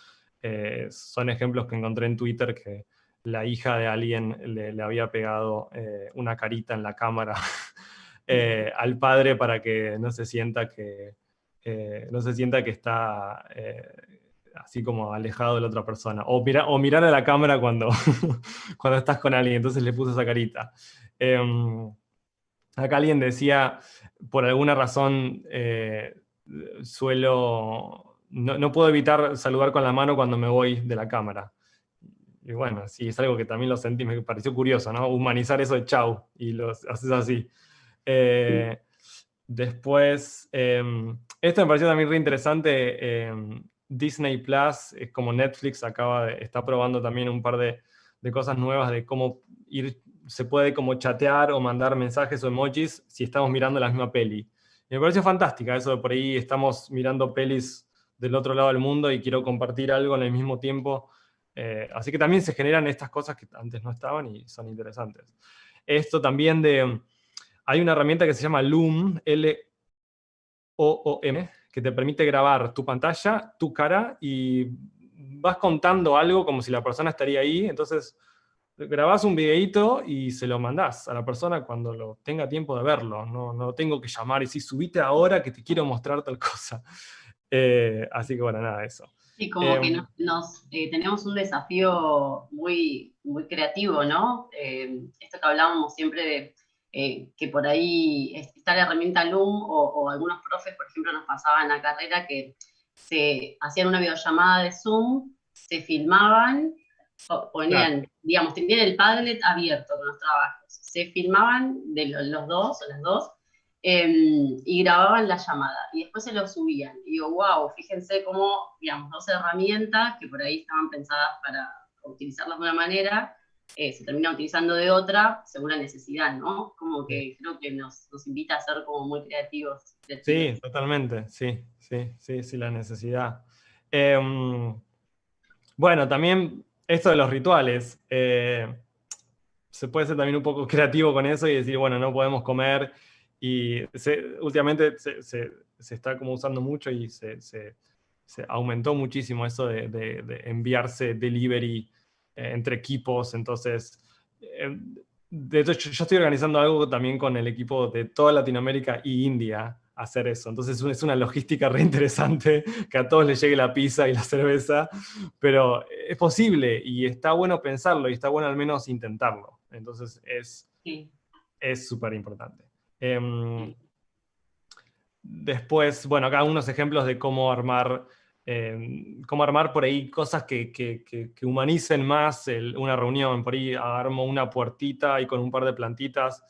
son ejemplos que encontré en Twitter que la hija de alguien le había pegado una carita en la cámara al padre para que no se sienta no se sienta que está así como alejado de la otra persona. O mirar a la cámara cuando, cuando estás con alguien, entonces le puso esa carita. Acá alguien decía, por alguna razón, no puedo evitar saludar con la mano cuando me voy de la cámara. Y bueno, sí, es algo que también lo sentí, me pareció curioso, ¿no? Humanizar eso de chau, y lo haces así. Eh, Después, esto me pareció también re interesante. Disney Plus, es como Netflix, está probando también un par de cosas nuevas de cómo se puede como chatear o mandar mensajes o emojis si estamos mirando la misma peli. Y me pareció fantástica eso de por ahí estamos mirando pelis del otro lado del mundo y quiero compartir algo en el mismo tiempo. Así que también se generan estas cosas que antes no estaban y son interesantes. Esto también hay una herramienta que se llama Loom, Loom, que te permite grabar tu pantalla, tu cara, y vas contando algo como si la persona estaría ahí. Entonces, grabás un videíto y se lo mandás a la persona cuando lo tenga tiempo de verlo. No tengo que llamar y decir, subite ahora que te quiero mostrar tal cosa. Así que bueno, nada, eso. Sí, como que tenemos un desafío muy, muy creativo, ¿no? Esto que hablábamos siempre de que por ahí está la herramienta Loom o algunos profes, por ejemplo, nos pasaban la carrera que se hacían una videollamada de Zoom, se filmaban Claro. ponían, digamos, tenían el Padlet abierto con los trabajos, se filmaban de los dos o las dos, y grababan la llamada y después se lo subían. Y digo, wow, fíjense cómo, digamos, dos herramientas que por ahí estaban pensadas para utilizarlas de una manera, se terminan utilizando de otra según la necesidad, ¿no? Como Sí, que creo que nos invita a ser como muy creativos, sí, creativas. totalmente, sí, sí, sí, sí, la necesidad. Em, bueno, también esto de los rituales. Se puede ser también un poco creativo con eso y decir, bueno, no podemos comer. Y últimamente se está como usando mucho y se aumentó muchísimo eso de enviarse delivery entre equipos. Entonces, eh, de hecho, yo estoy organizando algo también con el equipo de toda Latinoamérica y India, hacer eso. Entonces es una logística re interesante que a todos les llegue la pizza y la cerveza, pero es posible y está bueno pensarlo y está bueno al menos intentarlo. Entonces Sí, es súper importante. Em, sí. Después, bueno, acá unos ejemplos de cómo armar por ahí cosas que humanicen más una reunión. Por ahí armo una puertita y con un par de plantitas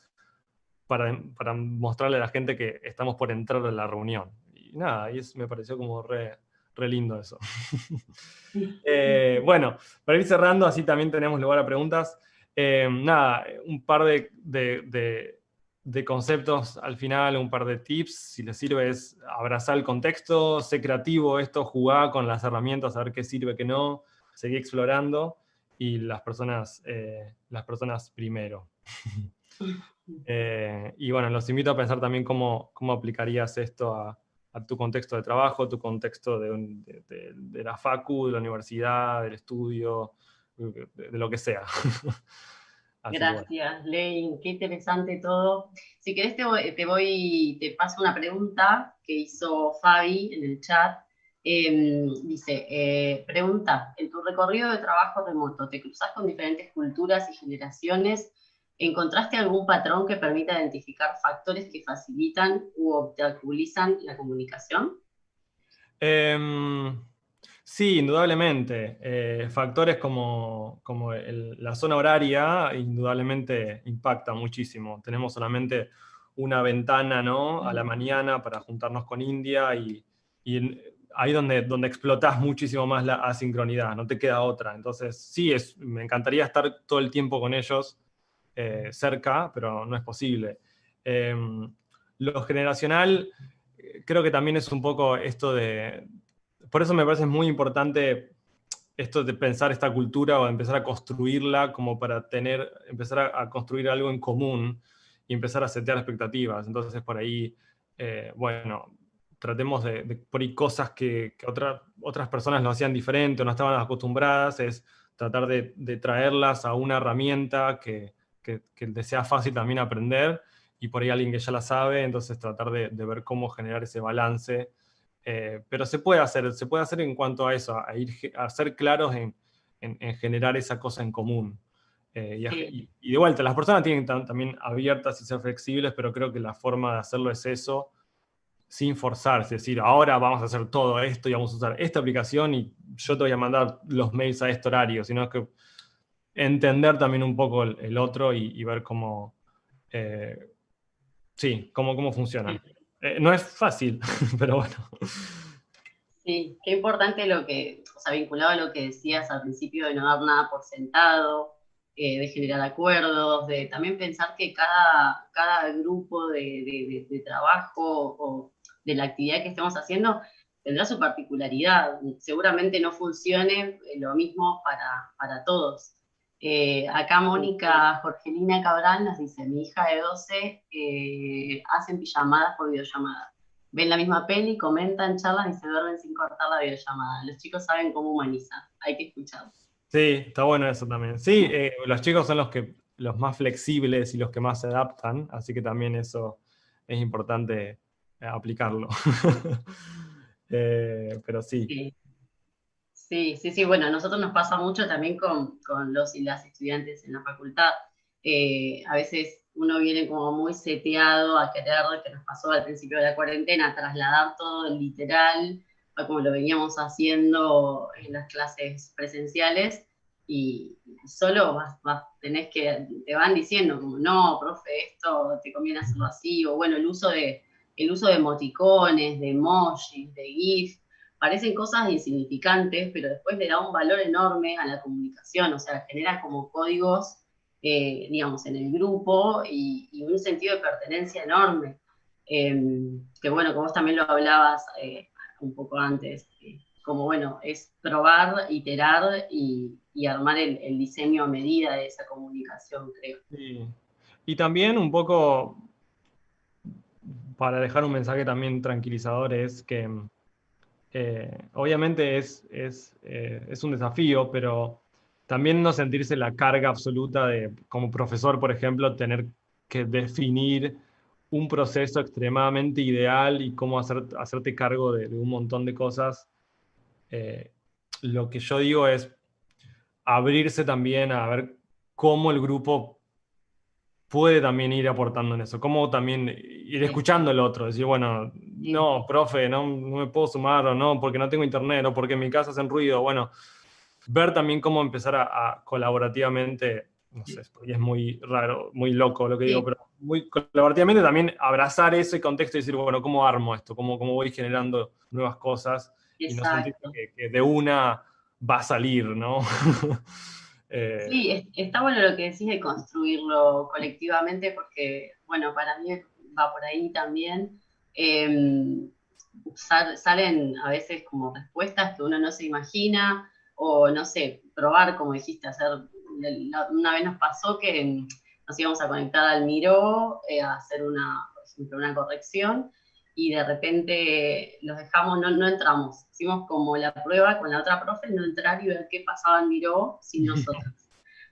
para mostrarle a la gente que estamos por entrar a la reunión. Y nada, me pareció como re lindo eso. Bueno, para ir cerrando, así también tenemos lugar a preguntas. Nada, un par de conceptos al final, un par de tips, si les sirve es abrazar el contexto, ser creativo, esto, jugar con las herramientas, a ver qué sirve, qué no, seguir explorando y las personas primero. Y bueno, los invito a pensar también cómo aplicarías esto a tu contexto de trabajo, tu contexto de la facu, de la universidad, del estudio, de lo que sea. Así que bueno. Gracias, Lein, qué interesante todo. Si querés te paso una pregunta que hizo Fabi en el chat. Dice, pregunta, en tu recorrido de trabajo remoto, ¿te cruzas con diferentes culturas y generaciones? ¿Encontraste algún patrón que permita identificar factores que facilitan u obstaculizan la comunicación? Em, sí, indudablemente. Factores como la zona horaria indudablemente impacta muchísimo. Tenemos solamente una ventana, ¿no? A la mañana para juntarnos con India y ahí donde explotás muchísimo más la asincronidad, no te queda otra. Entonces, sí, me encantaría estar todo el tiempo con ellos cerca, pero no es posible. Lo generacional creo que también es un poco esto de... Por eso me parece muy importante esto de pensar esta cultura o de empezar a construirla como para empezar a construir algo en común y empezar a setear expectativas. Entonces por ahí, bueno, tratemos por ahí cosas que otras personas lo hacían diferente o no estaban acostumbradas, es tratar de traerlas a una herramienta que les sea fácil también aprender y por ahí alguien que ya la sabe, entonces tratar de ver cómo generar ese balance. Pero se puede hacer en cuanto a eso, a ser claros en generar esa cosa en común. Sí. Y de vuelta, las personas tienen también abiertas y ser flexibles, pero creo que la forma de hacerlo es eso, sin forzarse, es decir, ahora vamos a hacer todo esto y vamos a usar esta aplicación y yo te voy a mandar los mails a este horario, sino que entender también un poco el otro y ver eh, sí, cómo funcionan. No es fácil, pero bueno. Sí, qué importante lo que, o sea, vinculado a lo que decías al principio de no dar nada por sentado, de generar acuerdos, de también pensar que cada grupo de trabajo o de la actividad que estemos haciendo tendrá su particularidad. Seguramente no funcione lo mismo para todos. Acá Mónica Jorgelina Cabral nos dice, mi hija de 12 hacen pijamadas por videollamada, ven la misma peli, comentan, charlan y se duermen sin cortar la videollamada. Los chicos saben cómo humanizar, hay que escucharlos. Sí, está bueno eso también. Sí, los chicos son los más flexibles y los que más se adaptan, así que también eso es importante aplicarlo. Pero sí. Sí, sí, sí, sí, bueno, a nosotros nos pasa mucho también con los y las estudiantes en la facultad. A veces uno viene como muy seteado a querer, que nos pasó al principio de la cuarentena, trasladar todo el literal a como lo veníamos haciendo en las clases presenciales. y solo tenés que, te van diciendo como, no, profe, esto te conviene hacerlo así, o bueno, el uso de emoticones, de emojis, de GIF, parecen cosas insignificantes, pero después le da un valor enorme a la comunicación, o sea, genera como códigos, digamos, en el grupo y un sentido de pertenencia enorme. Que bueno, que vos también lo hablabas un poco antes, como bueno, es probar, iterar y armar el diseño a medida de esa comunicación, creo. Sí. Y también un poco, para dejar un mensaje también tranquilizador, es que obviamente es un desafío, pero también no sentirse la carga absoluta de, como profesor, por ejemplo, tener que definir un proceso extremadamente ideal y cómo hacerte cargo de un montón de cosas. Eh, lo que yo digo es abrirse también a ver cómo el grupo puede también ir aportando en eso, cómo también ir Sí, escuchando al otro, decir, bueno, sí, no, profe, no me puedo sumar, o no, porque no tengo internet, o porque en mi casa hacen ruido, bueno, ver también cómo empezar a colaborativamente, no sé, porque es muy raro, muy loco lo que digo, sí, pero muy colaborativamente también abrazar ese contexto y decir, bueno, ¿cómo armo esto? ¿Cómo voy generando nuevas cosas? Y no sentir exacto. que de una va a salir, ¿no? Sí, Eh, está bueno lo que decís de construirlo colectivamente, porque, bueno, para mí va por ahí también. Eh, Salen a veces como respuestas que uno no se imagina, o no sé, probar, como dijiste, hacer. Una vez nos pasó que nos íbamos a conectar al Miro a hacer por ejemplo, una corrección, y de repente los dejamos, no entramos. Hicimos como la prueba con la otra profe, no entrar y ver qué pasaba en Miro sin nosotros.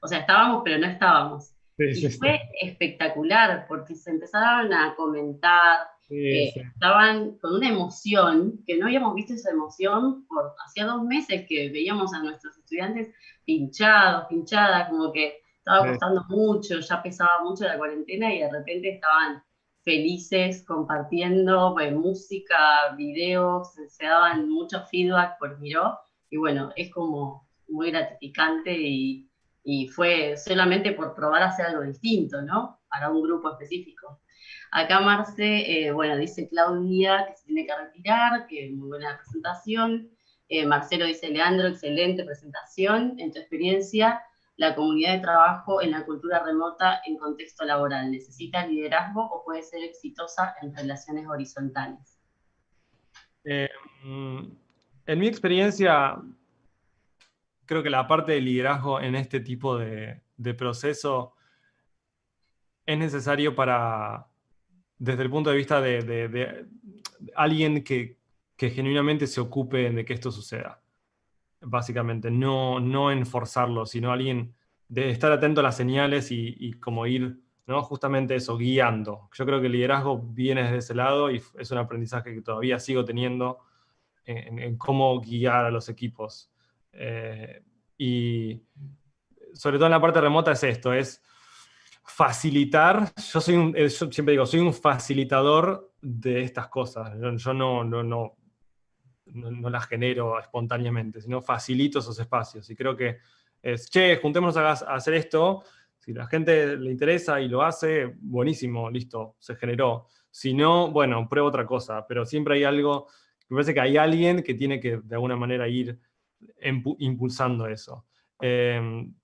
O sea, estábamos, pero no estábamos. sí, Y sí, sí. fue espectacular, porque se empezaron a comentar, Sí, sí. estaban con una emoción, que no habíamos visto esa emoción hacía 2 meses que veíamos a nuestros estudiantes pinchados, pinchadas, como que estaba Sí. costando mucho, ya pesaba mucho la cuarentena y de repente estaban felices compartiendo música, videos, se daban mucho feedback por Miró y bueno, es como muy gratificante y fue solamente por probar hacer algo distinto, ¿no? Para un grupo específico. Acá Marce, bueno, dice Claudia que se tiene que retirar, que muy buena presentación. Marcelo dice, Leandro, excelente presentación. En tu experiencia, la comunidad de trabajo en la cultura remota en contexto laboral, ¿necesita liderazgo o puede ser exitosa en relaciones horizontales? Eh, mm, en mi experiencia, creo que la parte de liderazgo en este tipo de proceso es necesario para, desde el punto de vista de alguien que genuinamente se ocupe de que esto suceda. Básicamente, no en forzarlo, sino alguien de estar atento a las señales y como ir, ¿no? Justamente eso, guiando. Yo creo que el liderazgo viene desde ese lado y es un aprendizaje que todavía sigo teniendo en cómo guiar a los equipos. Eh, y sobre todo en la parte remota es esto, es facilitar. Yo siempre digo, soy un facilitador de estas cosas. Yo no las genero espontáneamente, sino facilito esos espacios. Y creo que es, che, juntémonos a hacer esto. Si la gente le interesa y lo hace, buenísimo, listo, se generó. Si no, bueno, pruebo otra cosa. Pero siempre hay algo, me parece que hay alguien que tiene que de alguna manera ir impulsando eso.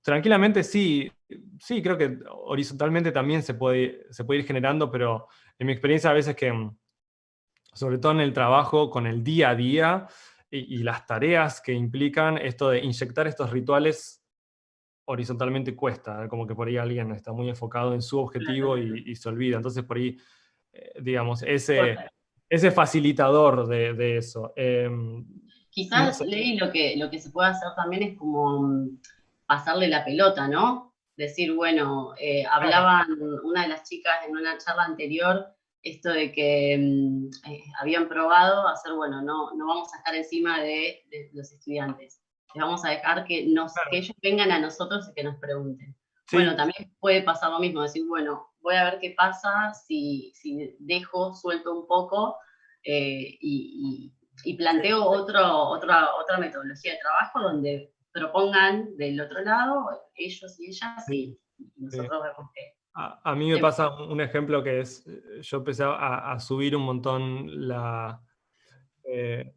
Tranquilamente sí, sí, creo que horizontalmente también se puede ir generando, pero en mi experiencia a veces que sobre todo en el trabajo, con el día a día y las tareas que implican esto de inyectar estos rituales horizontalmente cuesta, como que por ahí alguien está muy enfocado en su objetivo Claro. y se olvida. Entonces por ahí, digamos, ese facilitador de eso. No Quizás, sé. Ley, lo que se puede hacer también es como pasarle la pelota, ¿no? Decir, bueno, Claro, hablaban una de las chicas en una charla anterior, esto de que habían probado hacer, bueno, no vamos a estar encima de los estudiantes, les vamos a dejar que claro. ellos vengan a nosotros y que nos pregunten. Bueno, Sí, también puede pasar lo mismo, decir, bueno, voy a ver qué pasa si dejo suelto un poco y sí, planteo otra metodología de trabajo donde propongan del otro lado, ellos y ellas, Sí, y sí. nosotros vemos A mí me que pasa un ejemplo que es, yo empecé a subir un montón eh,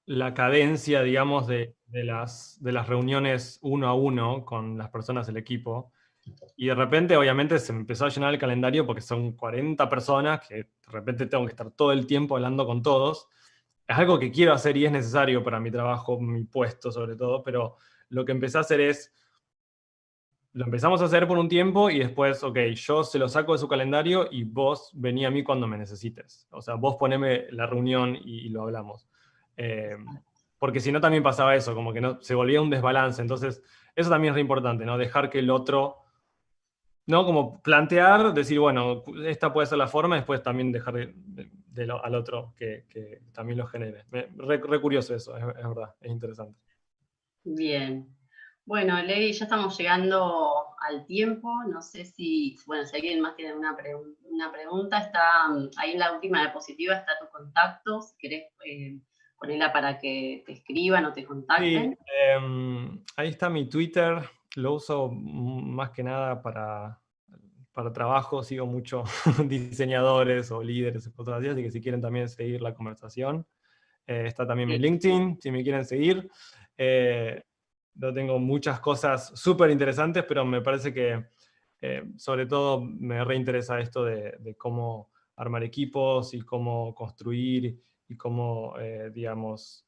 la cadencia, digamos, de las reuniones uno a uno con las personas del equipo. Y de repente, obviamente, se me empezó a llenar el calendario porque son 40 personas que de repente tengo que estar todo el tiempo hablando con todos. Es algo que quiero hacer y es necesario para mi trabajo, mi puesto sobre todo, pero lo que empecé a hacer es, lo empezamos a hacer por un tiempo y después, ok, yo se lo saco de su calendario y vos vení a mí cuando me necesites. O sea, vos poneme la reunión y lo hablamos. Eh, Porque si no también pasaba eso, como que no, se volvía un desbalance. Entonces, eso también es re importante, ¿no? Dejar que el otro, ¿no? Como plantear, decir, bueno, esta puede ser la forma, y después también dejar al otro que también lo genere. Re curioso eso, es verdad, es interesante. bien. Bueno, Levi, ya estamos llegando al tiempo. No sé si, bueno, si alguien más tiene una pregunta, está ahí en la última diapositiva, está tu contacto. Si querés ponerla para que te escriban o te Sí, contacten. ahí está mi Twitter, lo uso más que nada para trabajo, sigo mucho diseñadores o líderes, cosas así, así que si quieren también seguir la conversación. Está también mi Bien, LinkedIn, si me quieren seguir. Eh, no tengo muchas cosas súper interesantes, pero me parece que sobre todo me reinteresa esto de cómo armar equipos y cómo construir y cómo, digamos,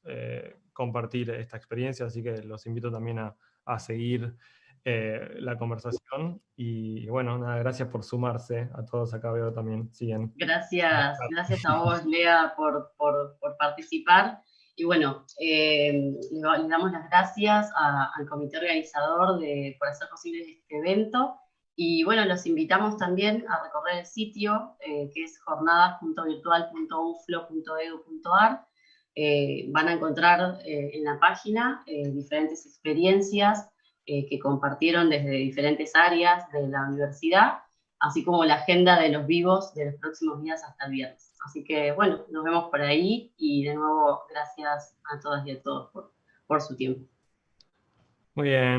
compartir esta experiencia. Así que los invito también a seguir la conversación. Y bueno, nada, gracias por sumarse. A todos acá veo también siguen. gracias a vos, Lea, por participar. Y bueno, le damos las gracias al comité organizador por hacer posible este evento. Y bueno, los invitamos también a recorrer el sitio, que es jornadas.virtual.uflo.edu.ar. Van a encontrar en la página diferentes experiencias que compartieron desde diferentes áreas de la universidad, así como la agenda de los vivos de los próximos días hasta el viernes. Así que bueno, nos vemos por ahí y de nuevo gracias a todas y a todos por su tiempo. Muy bien.